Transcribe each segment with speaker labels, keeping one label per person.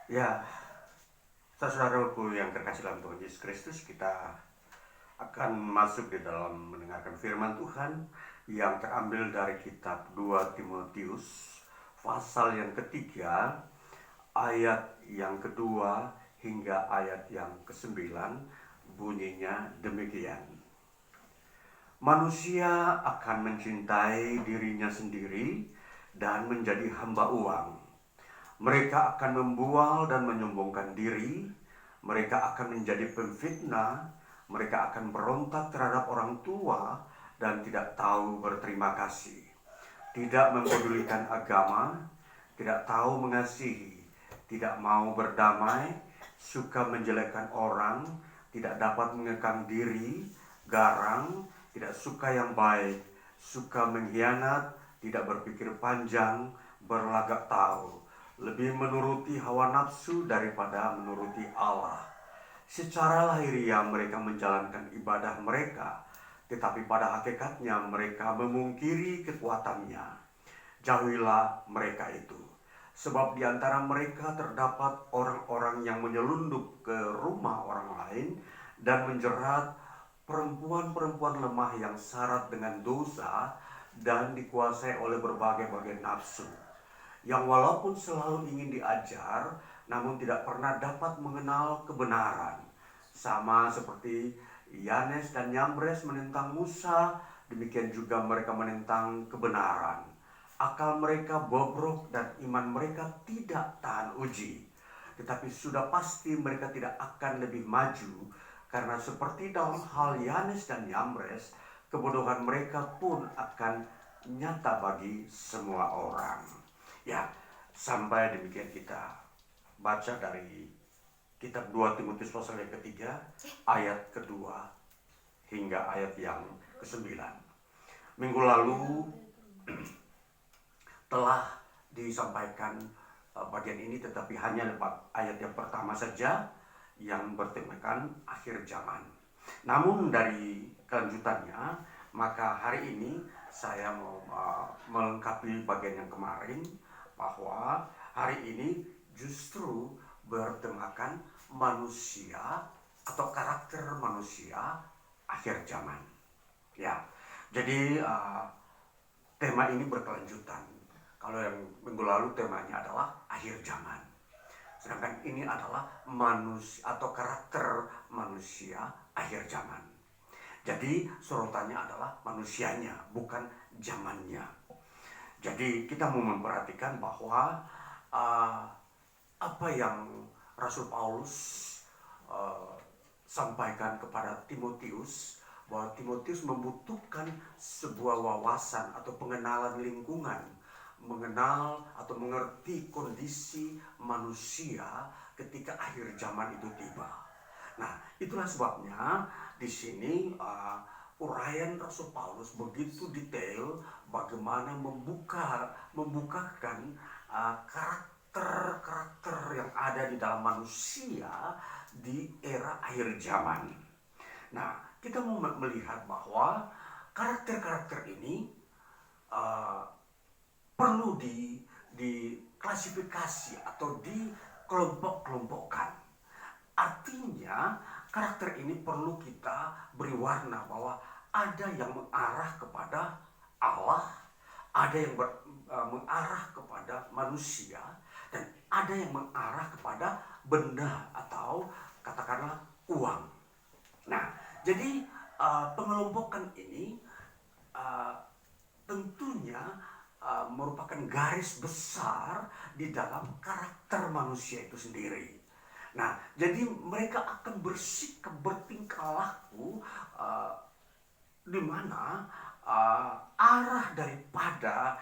Speaker 1: Ya, saudaraku yang terkasih dalam Tuhan Yesus Kristus, kita akan masuk di dalam mendengarkan firman Tuhan yang terambil dari kitab 2 Timotius pasal yang ketiga, ayat yang kedua hingga ayat yang ke-9. Bunyinya demikian: manusia akan mencintai dirinya sendiri dan menjadi hamba uang. Mereka akan membual dan menyombongkan diri. Mereka akan menjadi pemfitnah. Mereka akan berontak terhadap orang tua dan tidak tahu berterima kasih. Tidak mempedulikan agama, tidak tahu mengasihi, tidak mau berdamai, suka menjelekkan orang, tidak dapat mengekang diri, garang, tidak suka yang baik, suka mengkhianat, tidak berpikir panjang, berlagak tahu, lebih menuruti hawa nafsu daripada menuruti Allah. Secara lahiriah mereka menjalankan ibadah mereka, tetapi pada hakikatnya mereka memungkiri kekuatannya. Jauhilah mereka itu, sebab di antara mereka terdapat orang-orang yang menyelundup ke rumah orang lain dan menjerat perempuan-perempuan lemah yang syarat dengan dosa dan dikuasai oleh berbagai-bagai nafsu, yang walaupun selalu ingin diajar, namun tidak pernah dapat mengenal kebenaran. Sama seperti Yanes dan Yambres menentang Musa, demikian juga mereka menentang kebenaran. Akal mereka bobrok dan iman mereka tidak tahan uji. Tetapi sudah pasti mereka tidak akan lebih maju, karena seperti dalam hal Yanes dan Yambres, kebodohan mereka pun akan nyata bagi semua orang. Ya, sampai demikian kita baca dari kitab 2 Timotius pasal yang ketiga, ayat kedua hingga ayat yang ke-9. Minggu lalu telah disampaikan bagian ini, tetapi hanya ayat yang pertama saja yang bertemakan akhir zaman. Namun dari kelanjutannya, maka hari ini saya mau melengkapi bagian yang kemarin, bahwa hari ini justru bertemakan manusia atau karakter manusia akhir zaman. Ya, jadi tema ini berkelanjutan. Kalau yang minggu lalu temanya adalah akhir zaman, sedangkan ini adalah manusia atau karakter manusia akhir zaman. Jadi sorotannya adalah manusianya, bukan zamannya. Jadi kita mau memperhatikan bahwa apa yang Rasul Paulus uh, sampaikan kepada Timotius, bahwa Timotius membutuhkan sebuah wawasan atau pengenalan lingkungan, mengenal atau mengerti kondisi manusia ketika akhir zaman itu tiba. Nah, itulah sebabnya di sini uraian Rasul Paulus begitu detail bagaimana membukakan karakter-karakter yang ada di dalam manusia di era akhir zaman. Nah, kita mau melihat bahwa karakter-karakter ini perlu diklasifikasi atau dikelompok-kelompokkan. Artinya karakter ini perlu kita beri warna, bahwa ada yang mengarah kepada Allah, ada yang mengarah kepada manusia, dan ada yang mengarah kepada benda atau katakanlah uang. Nah, jadi pengelompokan ini tentunya merupakan garis besar di dalam karakter manusia itu sendiri. Nah, jadi mereka akan bersikap, bertingkah laku di mana arah daripada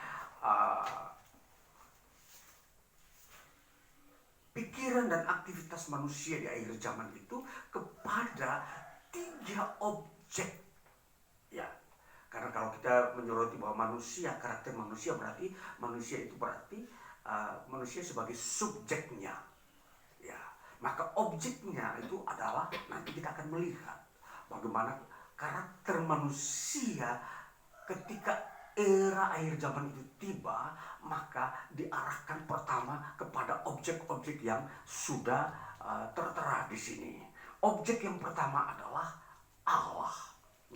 Speaker 1: pikiran dan aktivitas manusia di akhir zaman itu kepada 3 objek. Ya, karena kalau kita menyoroti bahwa manusia, karakter manusia, berarti manusia itu berarti manusia sebagai subjeknya. Ya, maka objeknya itu adalah, nanti kita akan melihat bagaimana karakter manusia ketika era akhir zaman itu tiba, maka diarahkan pertama kepada objek-objek yang sudah tertera di sini. Objek yang pertama adalah Allah.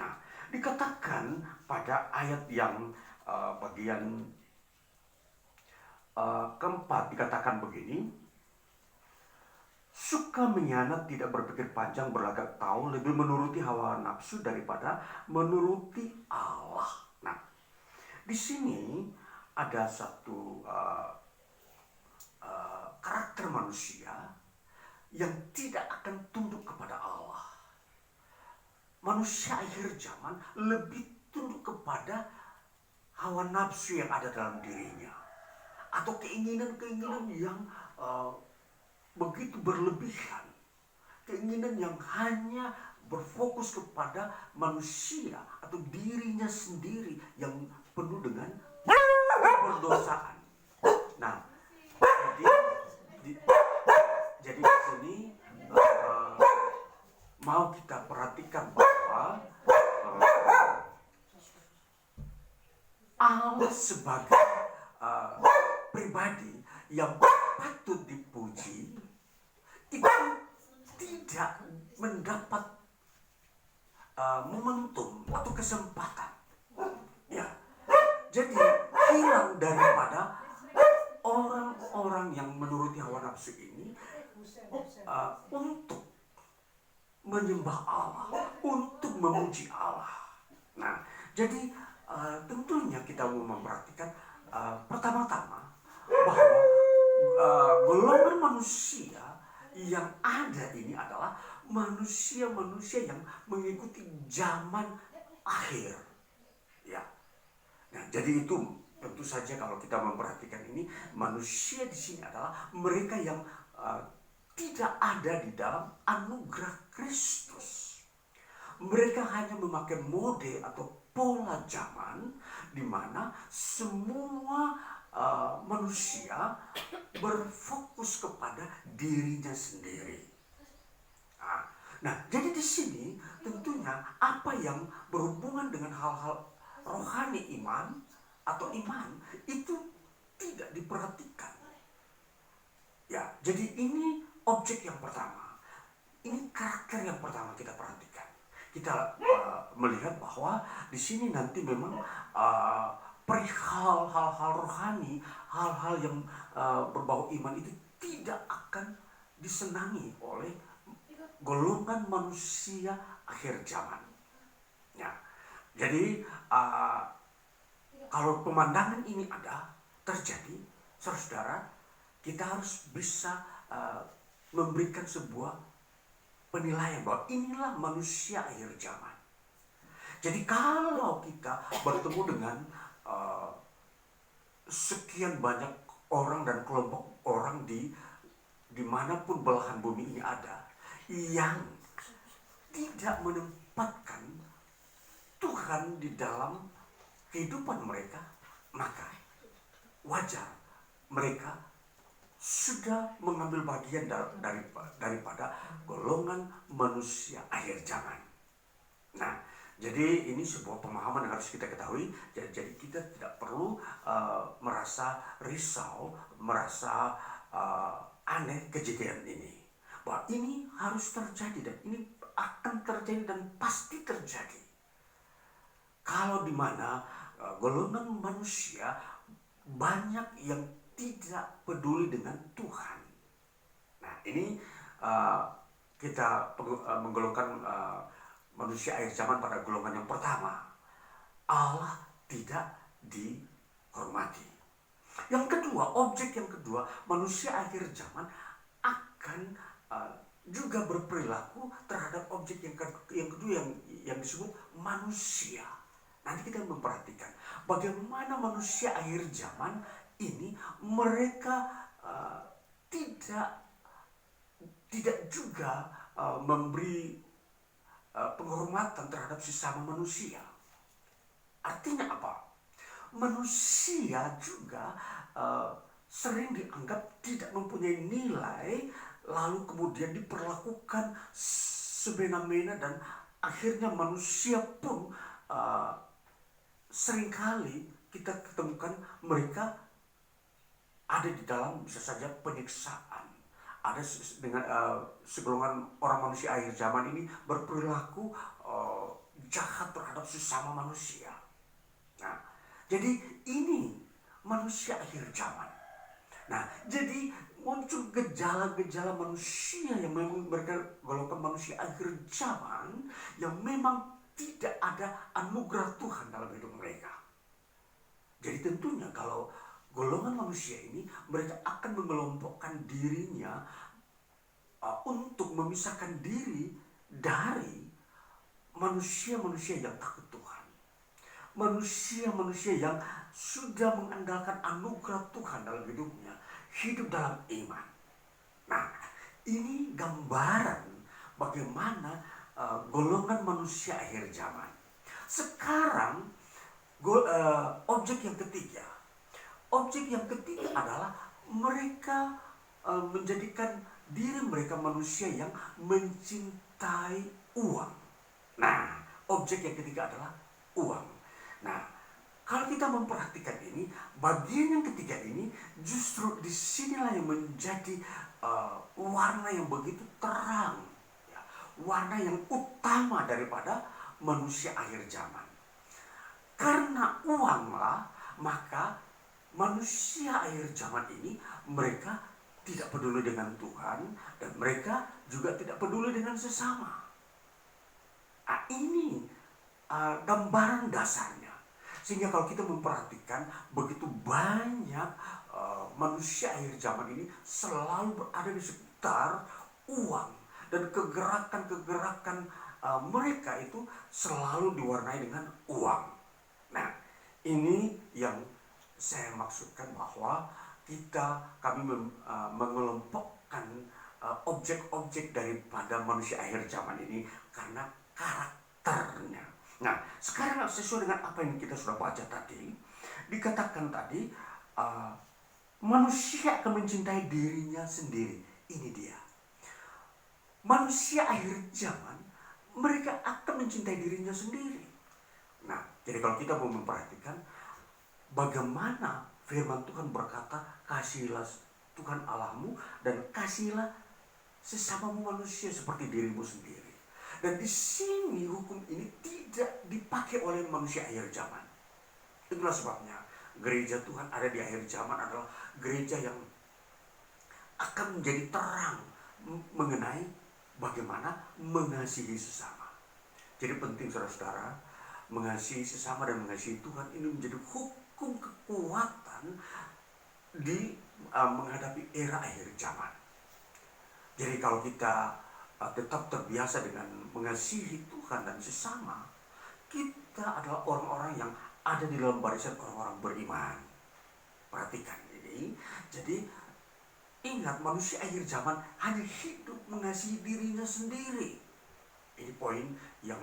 Speaker 1: Nah, dikatakan pada ayat yang bagian keempat dikatakan begini, suka mengkhianat, tidak berpikir panjang, berlagak tahu, lebih menuruti hawa nafsu daripada menuruti Allah. Nah, di sini ada satu karakter manusia yang tidak akan tunduk kepada Allah. Manusia akhir zaman lebih tunduk kepada hawa nafsu yang ada dalam dirinya, atau keinginan-keinginan yang begitu berlebihan, keinginan yang hanya berfokus kepada manusia atau dirinya sendiri yang penuh dengan perdosaan. Nah, jadi di sini mau kita perhatikan bahwa Allah sebagai pribadi yang patut dipuji itu tidak mendapat momentum atau kesempatan. Ya, jadi hilang daripada orang-orang yang menuruti hawa nafsu ini untuk menyembah Allah, untuk memuji Allah. Nah, jadi tentunya kita mau memperhatikan pertama-tama bahwa golongan manusia yang ada ini adalah manusia-manusia yang mengikuti zaman akhir. Ya. Nah, jadi itu tentu saja kalau kita memperhatikan ini, manusia di sini adalah mereka yang tidak ada di dalam anugerah Kristus. Mereka hanya memakai mode atau pola zaman di mana semua manusia berfokus kepada dirinya sendiri. Nah, jadi di sini tentunya apa yang berhubungan dengan hal-hal rohani iman atau iman itu tidak diperhatikan. Ya, jadi ini objek yang pertama. Ini karakter yang pertama kita perhatikan. Kita melihat bahwa di sini nanti memang perihal hal-hal rohani, hal-hal yang berbau iman itu tidak akan disenangi oleh golongan manusia akhir zaman. Ya, jadi kalau pemandangan ini ada terjadi, saudara, kita harus bisa memberikan sebuah penilaian bahwa inilah manusia akhir zaman. Jadi kalau kita bertemu dengan sekian banyak orang dan kelompok orang dimanapun belahan bumi ini ada yang tidak menempatkan Tuhan di dalam kehidupan mereka, maka wajar mereka sudah mengambil bagian daripada golongan manusia akhir zaman. Nah, jadi ini sebuah pemahaman yang harus kita ketahui. Jadi kita tidak perlu merasa risau, merasa aneh kejadian ini. Bahwa ini harus terjadi dan ini akan terjadi dan pasti terjadi. Kalau di mana golongan manusia banyak yang tidak peduli dengan Tuhan. Nah, ini kita menggolongkan manusia akhir zaman pada golongan yang pertama. Allah tidak dihormati. Yang kedua, objek yang kedua, manusia akhir zaman akan juga berperilaku terhadap objek yang kedua yang disebut manusia. Nanti kita memperhatikan bagaimana manusia akhir zaman ini mereka tidak juga memberi penghormatan terhadap sesama manusia. Artinya apa? Manusia juga sering dianggap tidak mempunyai nilai, lalu kemudian diperlakukan semena-mena dan akhirnya manusia pun seringkali kita ketemukan mereka ada di dalam bisa saja penyiksaan. Ada dengan segolongan orang manusia akhir zaman ini berperilaku jahat terhadap sesama manusia. Nah, jadi ini manusia akhir zaman. Nah, jadi muncul gejala-gejala manusia yang memang mereka golongan manusia akhir zaman yang memang tidak ada anugerah Tuhan dalam hidup mereka. Jadi tentunya kalau golongan manusia ini mereka akan mengelompokkan dirinya untuk memisahkan diri dari manusia-manusia yang takut Tuhan. Manusia-manusia yang sudah mengandalkan anugerah Tuhan dalam hidupnya, hidup dalam iman. Nah, ini gambaran bagaimana golongan manusia akhir zaman. Sekarang objek yang ketiga. Objek yang ketiga adalah mereka menjadikan diri mereka manusia yang mencintai uang. Nah, objek yang ketiga adalah uang. Nah, kalau kita memperhatikan ini, bagian yang ketiga ini justru disinilah yang menjadi warna yang begitu terang, ya, warna yang utama daripada manusia akhir zaman. Karena uanglah, maka manusia akhir zaman ini mereka tidak peduli dengan Tuhan dan mereka juga tidak peduli dengan sesama. Nah, ini gambaran dasarnya. Sehingga kalau kita memperhatikan begitu banyak manusia akhir zaman ini selalu berada di sekitar uang dan kegerakan-kegerakan mereka itu selalu diwarnai dengan uang. Nah, ini yang saya maksudkan bahwa kami mengelompokkan objek-objek daripada manusia akhir zaman ini karena karakternya. Nah, sekarang sesuai dengan apa yang kita sudah baca tadi, dikatakan tadi manusia akan mencintai dirinya sendiri. Ini dia. Manusia akhir zaman, mereka akan mencintai dirinya sendiri. Nah, jadi kalau kita mau memperhatikan bagaimana firman Tuhan berkata, kasihilah Tuhan Allahmu dan kasihilah sesamamu manusia seperti dirimu sendiri. Dan di sini hukum ini tidak dipakai oleh manusia akhir zaman. Itulah sebabnya gereja Tuhan ada di akhir zaman adalah gereja yang akan menjadi terang mengenai bagaimana mengasihi sesama. Jadi penting saudara-saudara, mengasihi sesama dan mengasihi Tuhan ini menjadi hukum kekuatan di menghadapi era akhir zaman. Jadi kalau kita tetap terbiasa dengan mengasihi Tuhan dan sesama, kita adalah orang-orang yang ada di dalam barisan orang-orang beriman. Perhatikan ini. Jadi ingat, manusia akhir zaman hanya hidup mengasihi dirinya sendiri. Ini poin yang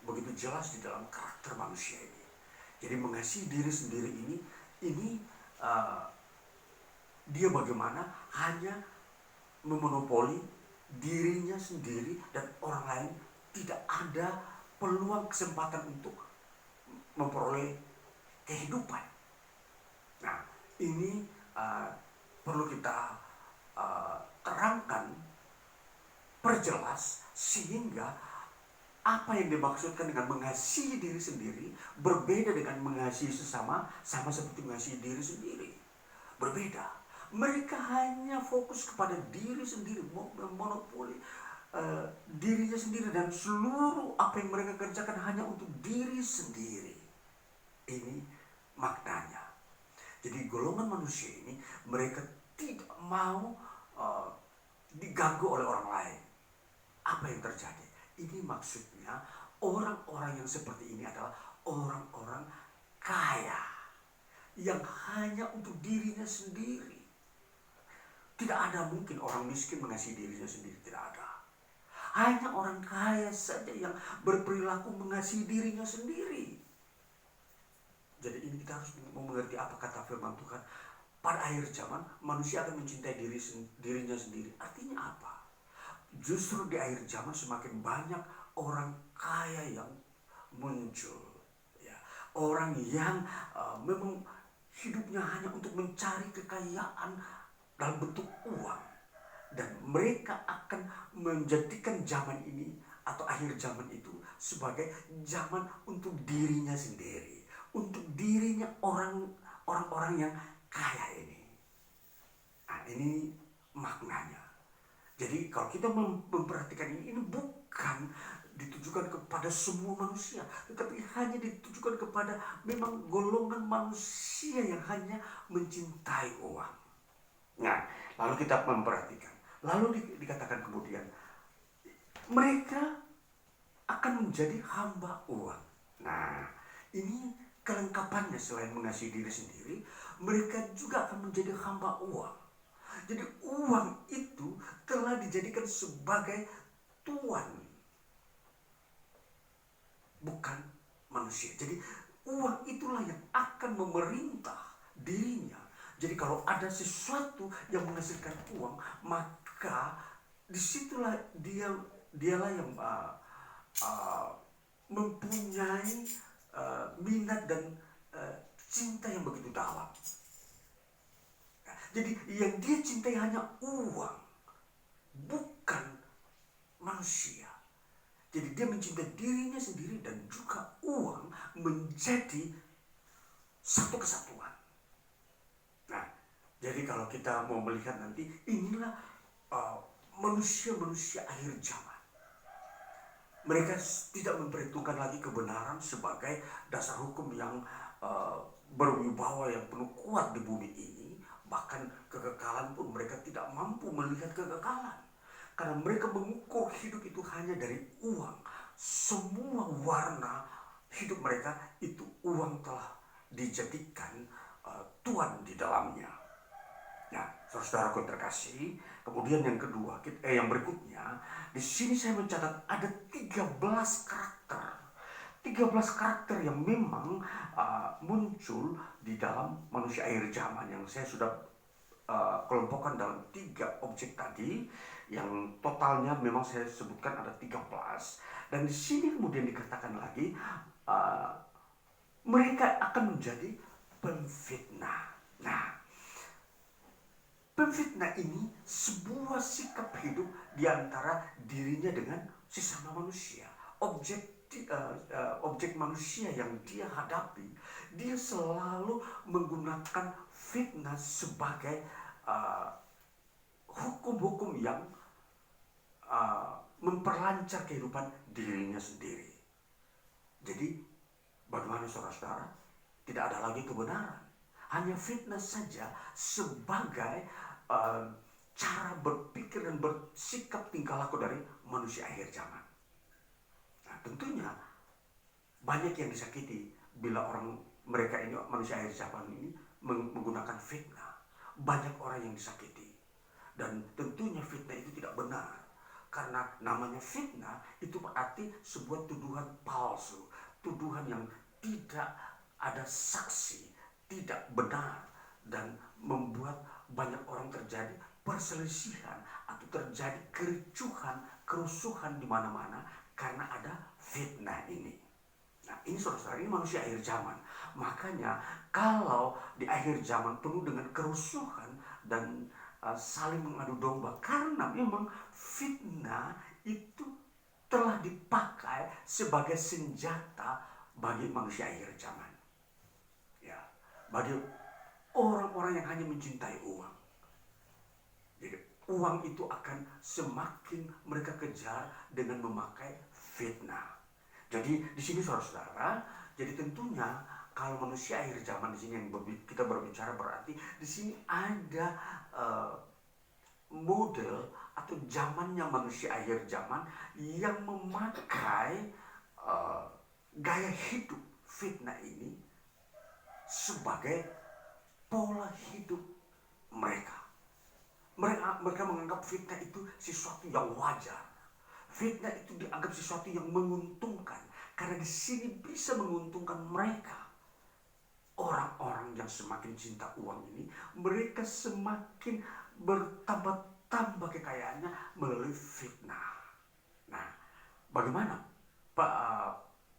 Speaker 1: begitu jelas di dalam karakter manusia ini. Jadi mengasihi diri sendiri ini dia bagaimana hanya memonopoli dirinya sendiri dan orang lain tidak ada peluang kesempatan untuk memperoleh kehidupan. Nah, ini perlu kita terangkan, perjelas, sehingga apa yang dimaksudkan dengan mengasihi diri sendiri berbeda dengan mengasihi sesama, sama seperti mengasihi diri sendiri. Berbeda. Mereka hanya fokus kepada diri sendiri, monopoli dirinya sendiri, dan seluruh apa yang mereka kerjakan hanya untuk diri sendiri. Ini maknanya. Jadi golongan manusia ini mereka tidak mau diganggu oleh orang lain. Apa yang terjadi? Ini maksudnya orang-orang yang seperti ini adalah orang-orang kaya yang hanya untuk dirinya sendiri. Tidak ada mungkin orang miskin mengasihi dirinya sendiri, tidak ada. Hanya orang kaya saja yang berperilaku mengasihi dirinya sendiri. Jadi ini kita harus mengerti apa kata firman Tuhan. Pada akhir zaman manusia akan mencintai dirinya sendiri. Artinya apa? Justru di akhir zaman semakin banyak orang kaya yang muncul. orang yang memang hidupnya hanya untuk mencari kekayaan dalam bentuk uang. Dan mereka akan menjadikan zaman ini atau akhir zaman itu sebagai zaman untuk dirinya sendiri, untuk dirinya orang-orang yang kaya ini. Nah, ini maknanya. Jadi kalau kita memperhatikan ini bukan ditujukan kepada semua manusia, tetapi hanya ditujukan kepada memang golongan manusia yang hanya mencintai uang. Nah, lalu kita memperhatikan, lalu dikatakan kemudian mereka akan menjadi hamba uang. Nah, ini kelengkapannya. Selain mengasihi diri sendiri, mereka juga akan menjadi hamba uang. Jadi uang itu telah dijadikan sebagai tuan, bukan manusia. Jadi uang itulah yang akan memerintah dirinya. Jadi kalau ada sesuatu yang menghasilkan uang, maka disitulah dialah yang mempunyai minat dan cinta yang begitu dalam. Jadi yang dia cintai hanya uang, bukan manusia. Jadi dia mencintai dirinya sendiri dan juga uang menjadi satu kesatuan. Nah, jadi kalau kita mau melihat nanti, inilah manusia-manusia akhir zaman. Mereka tidak memperhitungkan lagi kebenaran sebagai dasar hukum yang berwibawa, yang penuh kuat di bumi ini. Bahkan kekekalan pun mereka tidak mampu melihat kekekalan. Karena mereka mengukur hidup itu hanya dari uang. Semua warna hidup mereka itu uang telah dijadikan tuan di dalamnya. Nah, saudara-saudaraku terkasih, kemudian yang kedua, yang berikutnya, di sini saya mencatat ada 13 karakter. 13 karakter yang memang muncul di dalam manusia akhir zaman yang saya sudah kelompokkan dalam 3 objek tadi, yang totalnya memang saya sebutkan ada 13. Dan di sini kemudian dikatakan lagi mereka akan menjadi pemfitnah. Nah, pemfitnah ini sebuah sikap hidup di antara dirinya dengan sesama manusia. Objek manusia yang dia hadapi, dia selalu menggunakan fitnah sebagai hukum-hukum yang memperlancar kehidupan dirinya sendiri. Jadi bagaimana saudara-saudara? Tidak ada lagi kebenaran, hanya fitnah saja sebagai cara berpikir dan bersikap tingkah laku dari manusia akhir zaman. Nah, tentunya banyak yang disakiti bila mereka ini, manusia akhir zaman ini, menggunakan fitnah. Banyak orang yang disakiti. Dan tentunya fitnah itu tidak benar. Karena namanya fitnah itu berarti sebuah tuduhan palsu. Tuduhan yang tidak ada saksi, tidak benar. Dan membuat banyak orang terjadi perselisihan atau terjadi kericuhan, kerusuhan di mana-mana karena ada fitnah ini. Nah, ini saudara-saudara, ini manusia akhir zaman. Makanya kalau di akhir zaman penuh dengan kerusuhan dan saling mengadu domba, karena memang fitnah itu telah dipakai sebagai senjata bagi manusia akhir zaman. Ya, bagi orang-orang yang hanya mencintai uang. Jadi uang itu akan semakin mereka kejar dengan memakai fitnah. Jadi di sini saudara-saudara, jadi tentunya kalau manusia akhir zaman di sini yang kita berbicara, berarti di sini ada model atau zamannya manusia akhir zaman yang memakai gaya hidup fitnah ini sebagai pola hidup mereka. Mereka menganggap fitnah itu sesuatu yang wajar. Fitnah itu dianggap sesuatu yang menguntungkan, karena di sini bisa menguntungkan mereka. Orang-orang yang semakin cinta uang ini, mereka semakin bertambah-tambah kekayaannya melalui fitnah. Nah, bagaimana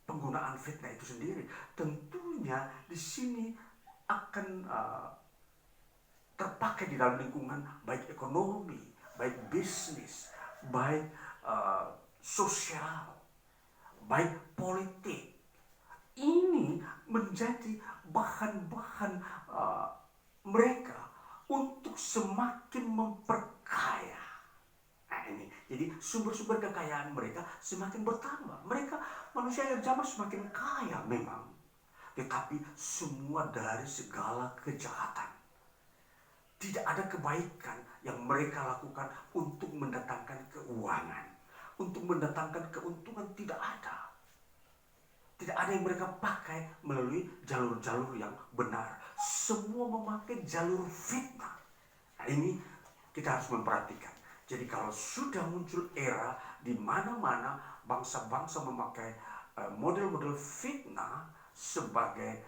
Speaker 1: penggunaan fitnah itu sendiri. Tentunya di sini akan terpakai di dalam lingkungan baik ekonomi, baik bisnis, baik sosial, baik politik. Ini menjadi bahan-bahan mereka untuk semakin memperkaya. Nah ini, jadi sumber-sumber kekayaan mereka semakin bertambah. Mereka manusia akhir zaman semakin kaya memang, tetapi semua dari segala kejahatan. Tidak ada kebaikan yang mereka lakukan untuk mendatangkan keuangan, untuk mendatangkan keuntungan, tidak ada. Tidak ada yang mereka pakai melalui jalur-jalur yang benar. Semua memakai jalur fitnah. Nah ini kita harus memperhatikan. Jadi kalau sudah muncul era di mana-mana bangsa-bangsa memakai model-model fitnah sebagai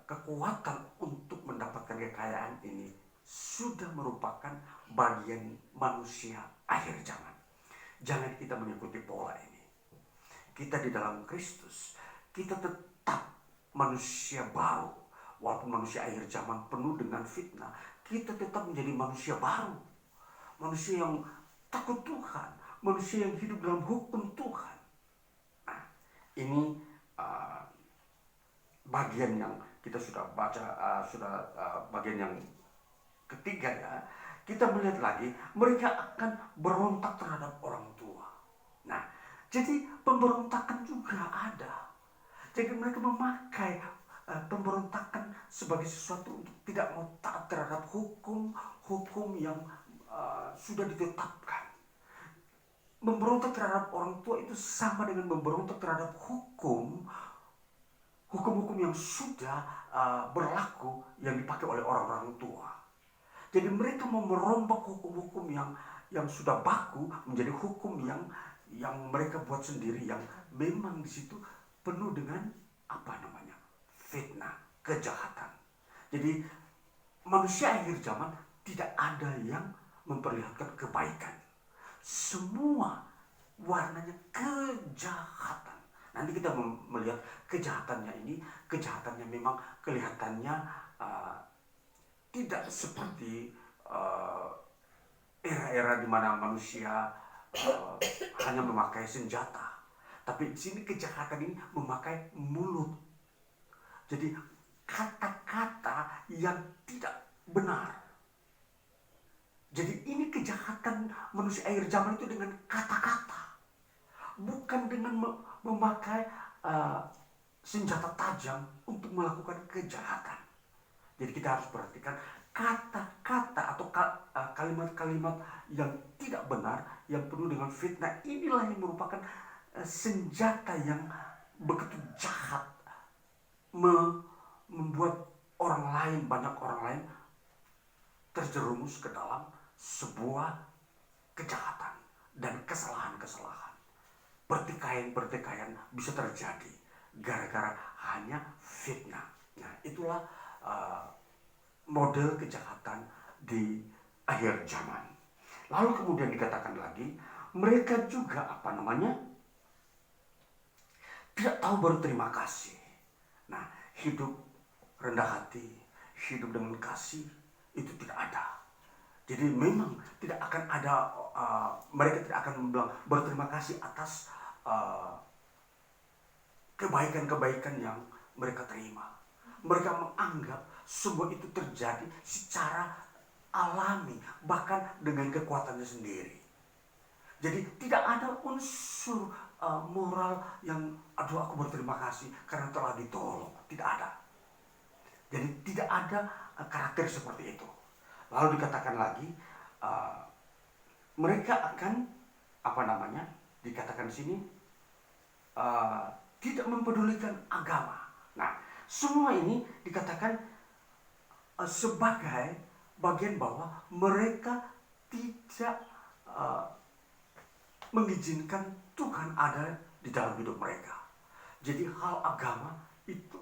Speaker 1: kekuatan untuk mendapatkan kekayaan, ini sudah merupakan bagian manusia akhir zaman. Jangan kita mengikuti pola ini. Kita di dalam Kristus, kita tetap manusia baru. Walaupun manusia akhir zaman penuh dengan fitnah, kita tetap menjadi manusia baru. Manusia yang takut Tuhan, manusia yang hidup dalam hukum Tuhan. Nah, ini bagian yang kita sudah baca, bagian yang ketiga ya. Kita melihat lagi, mereka akan berontak terhadap orang tua. Nah, jadi pemberontakan juga ada. Jadi mereka memakai pemberontakan sebagai sesuatu untuk tidak mau taat terhadap hukum yang sudah ditetapkan. Memberontak terhadap orang tua itu sama dengan memberontak terhadap hukum-hukum yang sudah berlaku yang dipakai oleh orang-orang tua. Jadi mereka mau merombak hukum-hukum yang sudah baku menjadi hukum yang mereka buat sendiri, yang memang di situ penuh dengan fitnah, kejahatan. Jadi manusia akhir zaman tidak ada yang memperlihatkan kebaikan. Semua warnanya kejahatan. Nanti kita melihat kejahatannya ini, kejahatannya memang kelihatannya tidak seperti era-era di mana manusia hanya memakai senjata. Tapi di sini kejahatan ini memakai mulut. Jadi kata-kata yang tidak benar. Jadi ini kejahatan manusia akhir zaman itu dengan kata-kata. Bukan dengan memakai senjata tajam untuk melakukan kejahatan. Jadi kita harus perhatikan kata-kata atau kalimat-kalimat yang tidak benar, yang penuh dengan fitnah. Inilah yang merupakan senjata yang begitu jahat, membuat banyak orang lain terjerumus ke dalam sebuah kejahatan dan kesalahan-kesalahan. Pertikaian-pertikaian bisa terjadi gara-gara hanya fitnah. Nah, itulah model kejahatan di akhir zaman. Lalu kemudian dikatakan lagi, mereka juga tidak tahu berterima kasih. Nah, hidup rendah hati, hidup dengan kasih itu tidak ada. Jadi memang tidak akan ada, mereka tidak akan bilang berterima kasih atas kebaikan-kebaikan yang mereka terima. Mereka menganggap semua itu terjadi secara alami, bahkan dengan kekuatannya sendiri. Jadi tidak ada unsur moral yang aku berterima kasih karena telah ditolong. Tidak ada. Jadi tidak ada karakter seperti itu. Lalu dikatakan lagi, mereka akan dikatakan di sini tidak mempedulikan agama. Nah, semua ini dikatakan sebagai bagian bahwa mereka tidak mengizinkan Tuhan ada di dalam hidup mereka. Jadi hal agama itu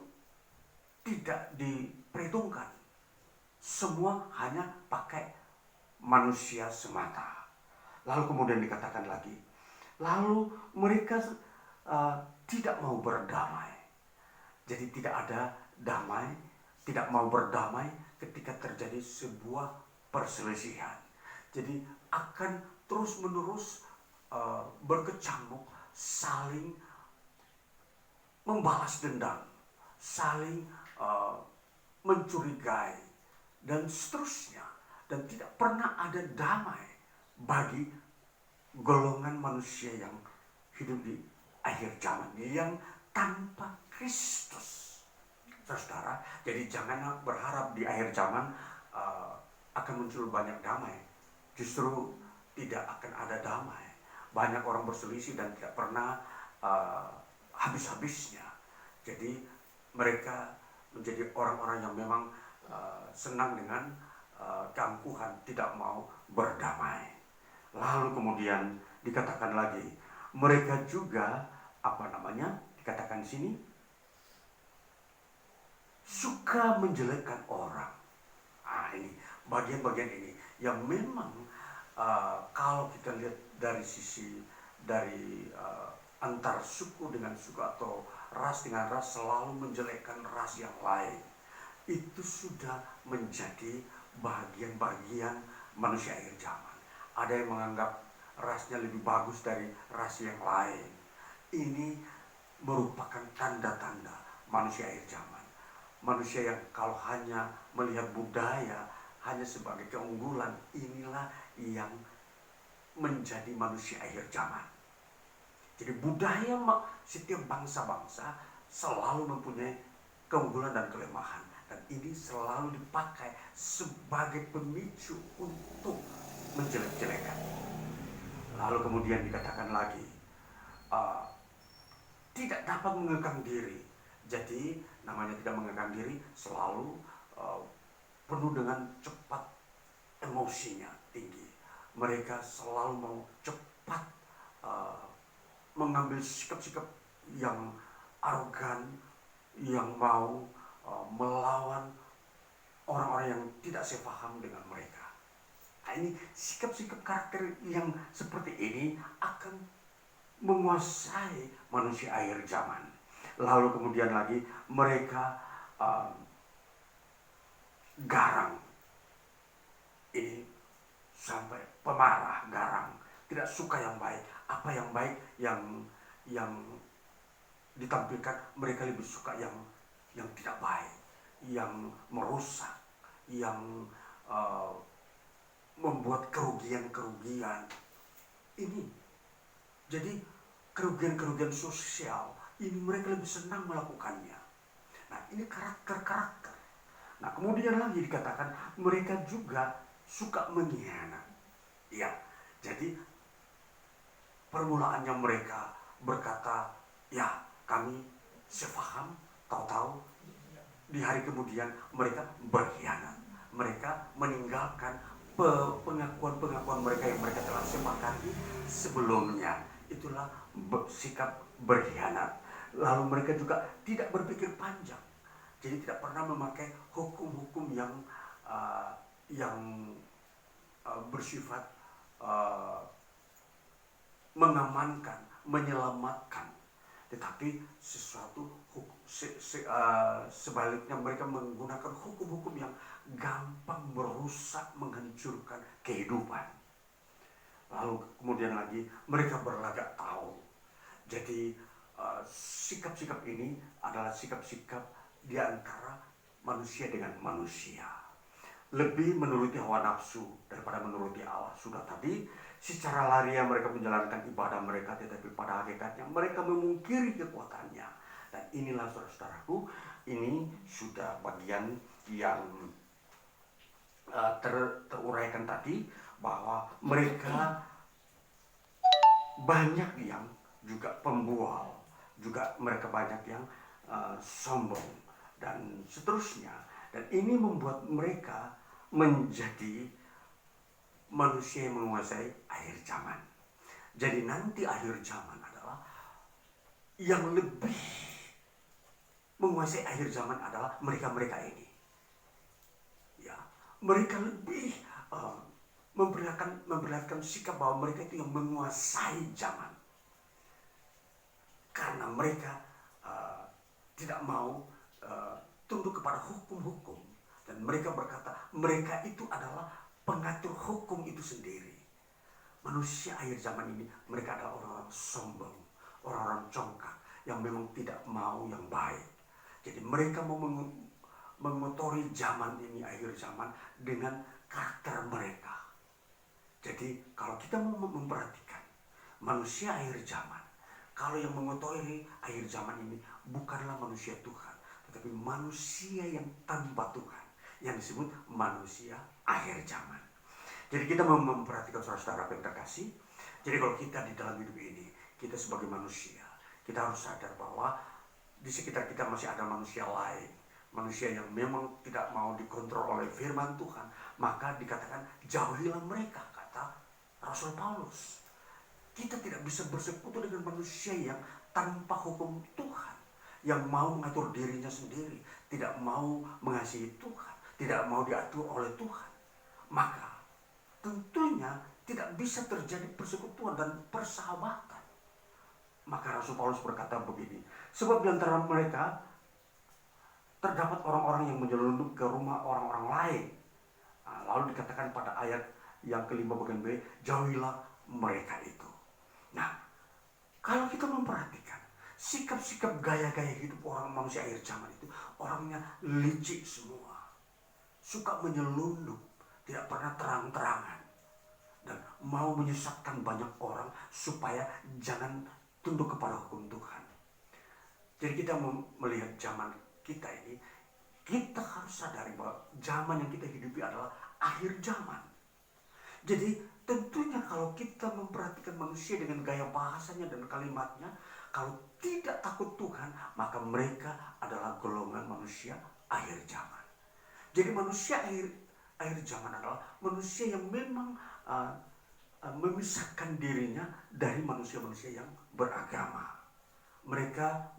Speaker 1: tidak diperhitungkan. Semua hanya pakai manusia semata. Lalu kemudian dikatakan lagi, lalu mereka tidak mau berdamai. Jadi tidak ada damai, tidak mau berdamai ketika terjadi sebuah perselisihan. Jadi akan terus-menerus berkecamuk, saling membalas dendam, saling mencurigai, dan seterusnya. Dan tidak pernah ada damai bagi golongan manusia yang hidup di akhir zaman, yang tanpa Kristus. Saudara, jadi jangan berharap di akhir zaman akan muncul banyak damai. Justru tidak akan ada damai. Banyak orang berselisih dan tidak pernah habis-habisnya. Jadi mereka menjadi orang-orang yang memang senang dengan keangkuhan, tidak mau berdamai. Lalu kemudian dikatakan lagi, mereka juga dikatakan di sini suka menjelekkan orang. Ini bagian-bagian ini yang memang kalau kita lihat dari sisi antar suku dengan suku atau ras dengan ras selalu menjelekkan ras yang lain. Itu sudah menjadi bagian-bagian manusia akhir zaman. Ada yang menganggap rasnya lebih bagus dari ras yang lain. Ini merupakan tanda-tanda manusia akhir zaman. Manusia yang kalau hanya melihat budaya hanya sebagai keunggulan, inilah yang menjadi manusia akhir zaman. Jadi budaya setiap bangsa-bangsa selalu mempunyai keunggulan dan kelemahan. Dan ini selalu dipakai sebagai pemicu untuk menjelek-jelekan. Lalu kemudian dikatakan lagi, tidak dapat mengekang diri. Jadi namanya tidak mengekang diri selalu penuh dengan cepat, emosinya tinggi. Mereka selalu mau cepat mengambil sikap-sikap yang arogan, yang mau melawan orang-orang yang tidak sepaham dengan mereka. Nah, ini sikap-sikap karakter yang seperti ini akan menguasai manusia akhir zaman. Lalu kemudian lagi mereka garang. Ini sampai pemarah, garang, tidak suka yang baik. Apa yang baik yang ditampilkan, mereka lebih suka yang tidak baik, yang merusak, yang membuat kerugian-kerugian. Ini jadi kerugian-kerugian sosial ini mereka lebih senang melakukannya. Nah, ini karakter-karakter. Nah, kemudian lagi dikatakan mereka juga suka mengkhianat. Ya, jadi permulaannya mereka berkata, ya kami sepaham, tahu-tahu di hari kemudian mereka berkhianat. Mereka meninggalkan pengakuan-pengakuan mereka yang mereka telah sepakati sebelumnya. Itulah sikap berkhianat. Lalu mereka juga tidak berpikir panjang. Jadi tidak pernah memakai hukum-hukum yang bersifat mengamankan, menyelamatkan. Tetapi sebaliknya mereka menggunakan hukum-hukum yang gampang merusak, menghancurkan kehidupan. Lalu kemudian lagi mereka berlagak tahu. Jadi sikap-sikap ini adalah sikap-sikap di antara manusia dengan manusia. Lebih menuruti hawa nafsu daripada menuruti Allah. Sudah tadi, secara larian mereka menjalankan ibadah mereka, tetapi pada hakikatnya mereka memungkiri kekuatannya. Dan inilah saudara-saudaraku, ini sudah bagian yang teruraikan tadi, bahwa mereka banyak yang juga pembual, juga mereka banyak yang sombong dan seterusnya. Dan ini membuat mereka menjadi manusia yang menguasai akhir zaman. Jadi nanti akhir zaman adalah yang lebih menguasai akhir zaman adalah mereka-mereka ini. Ya, mereka lebih memperlihatkan sikap bahwa mereka itu yang menguasai zaman. karena mereka tidak mau tunduk kepada hukum-hukum, dan mereka berkata mereka itu adalah pengatur hukum itu sendiri. Manusia akhir zaman ini, mereka adalah orang-orang sombong, orang-orang congkak yang memang tidak mau yang baik. Jadi mereka mau mengotori zaman ini, akhir zaman, dengan karakter mereka. Jadi kalau kita mau memperhatikan manusia akhir zaman, kalau yang mengotori akhir zaman ini bukanlah manusia Tuhan, tetapi manusia yang tanpa Tuhan, yang disebut manusia akhir zaman. Jadi kita mau memperhatikan saudara-saudara yang terkasih. Jadi kalau kita di dalam hidup ini, kita sebagai manusia, kita harus sadar bahwa di sekitar kita masih ada manusia lain, manusia yang memang tidak mau dikontrol oleh firman Tuhan. Maka dikatakan jauhilah mereka, kata Rasul Paulus. Kita tidak bisa bersekutu dengan manusia yang tanpa hukum Tuhan, yang mau mengatur dirinya sendiri, tidak mau mengasihi Tuhan, tidak mau diatur oleh Tuhan. Maka tentunya tidak bisa terjadi persekutuan dan persahabatan. Maka Rasul Paulus berkata begini, sebab di antara mereka terdapat orang-orang yang menyelundup ke rumah orang-orang lain. Lalu dikatakan pada ayat yang kelima bagian B, jauhilah mereka itu. Nah, kalau kita memperhatikan sikap-sikap gaya-gaya hidup orang manusia akhir zaman itu, orangnya licik semua, suka menyelundup, tidak pernah terang-terangan, dan mau menyesatkan banyak orang supaya jangan tunduk kepada hukum Tuhan. Jadi kita melihat zaman kita ini, kita harus sadari bahwa zaman yang kita hidupi adalah akhir zaman. Jadi tentunya kalau kita memperhatikan manusia dengan gaya bahasanya dan kalimatnya, kalau tidak takut Tuhan, maka mereka adalah golongan manusia akhir zaman. Jadi manusia akhir zaman adalah manusia yang memang memisahkan dirinya dari manusia-manusia yang beragama. Mereka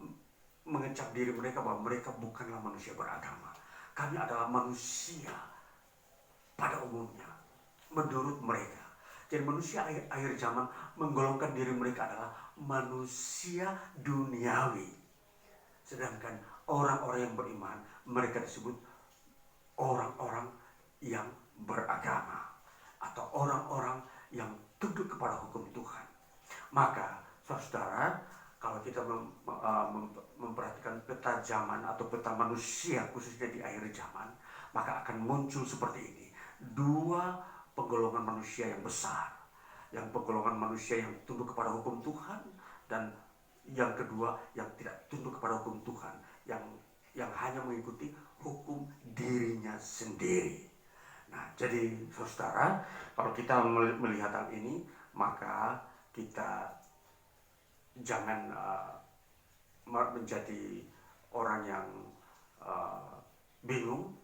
Speaker 1: mengecap diri mereka bahwa mereka bukanlah manusia beragama. Kami adalah manusia pada umumnya, menurut mereka. Jadi manusia akhir zaman menggolongkan diri mereka adalah manusia duniawi. Sedangkan orang-orang yang beriman, mereka disebut orang-orang yang beragama, atau orang-orang yang tunduk kepada hukum Tuhan. Maka saudara, kalau kita memperhatikan peta zaman atau peta manusia khususnya di akhir zaman, maka akan muncul seperti ini. Dua penggolongan manusia yang besar. Yang penggolongan manusia yang tunduk kepada hukum Tuhan, dan yang kedua yang tidak tunduk kepada hukum Tuhan, yang hanya mengikuti hukum dirinya sendiri. Nah, jadi saudara, kalau kita melihat hal ini, maka kita jangan menjadi orang yang bingung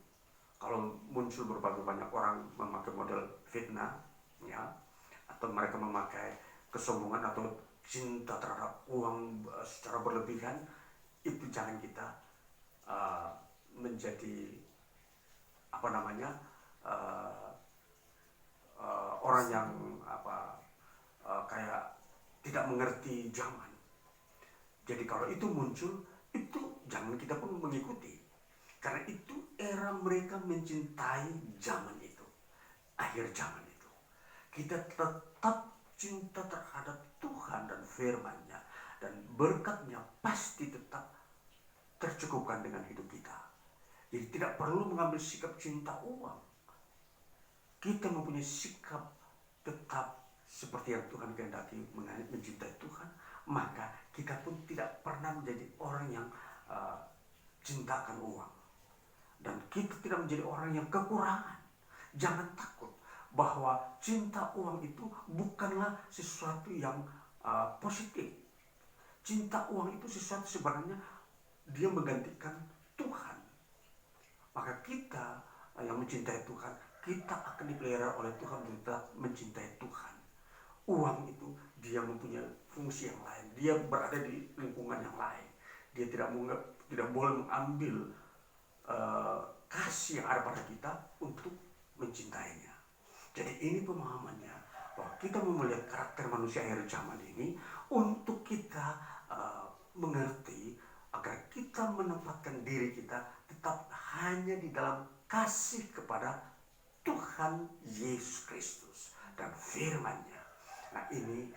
Speaker 1: kalau muncul berbagai banyak orang memakai model fitnah, ya, atau mereka memakai kesombongan atau cinta terhadap uang secara berlebihan. Itu jangan kita menjadi orang yang kayak tidak mengerti zaman. Jadi kalau itu muncul, itu jangan kita pun mengikuti, karena itu era mereka mencintai zaman itu, akhir zaman itu. Kita tetap cinta terhadap Tuhan dan firman-Nya, dan berkat-Nya pasti tetap tercukupkan dengan hidup kita. Jadi tidak perlu mengambil sikap cinta uang. Kita mempunyai sikap tetap seperti yang Tuhan kehendaki, mencintai Tuhan, maka kita pun tidak pernah menjadi orang yang cintakan uang, dan kita tidak menjadi orang yang kekurangan. Jangan takut bahwa cinta uang itu bukanlah sesuatu yang positif. Cinta uang itu sesuatu sebenarnya dia menggantikan Tuhan. Maka kita yang mencintai Tuhan, kita akan dipelihara oleh Tuhan, kita mencintai Tuhan. Uang itu dia mempunyai fungsi yang lain, dia berada di lingkungan yang lain. Dia tidak boleh mengambil kasih yang ada pada kita untuk mencintainya. Jadi ini pemahamannya, bahwa kita mau melihat karakter manusia akhir zaman ini untuk kita mengerti agar kita menempatkan diri kita tetap hanya di dalam kasih kepada Tuhan Yesus Kristus dan firman-Nya. Nah, ini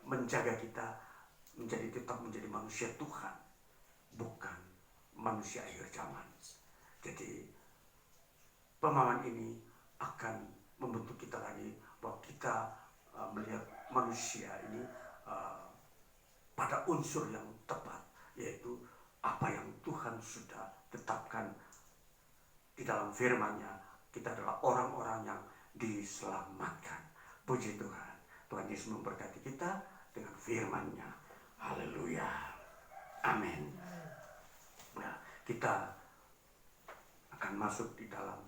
Speaker 1: menjaga kita tetap menjadi manusia Tuhan, bukan manusia akhir zaman. Jadi pemahaman ini akan membentuk kita lagi bahwa kita melihat manusia ini pada unsur yang tepat, yaitu apa yang Tuhan sudah tetapkan di dalam firman-Nya. Kita adalah orang-orang yang diselamatkan. Puji Tuhan. Tuhan Yesus memberkati kita dengan firman-Nya. Haleluya. Amin. Nah, kita akan masuk di dalam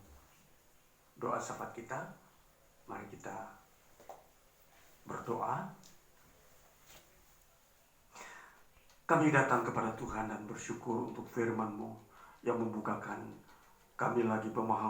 Speaker 1: doa syafaat kita. Mari kita berdoa. Kami datang kepada Tuhan dan bersyukur untuk firman-Mu yang membukakan kami lagi pemahaman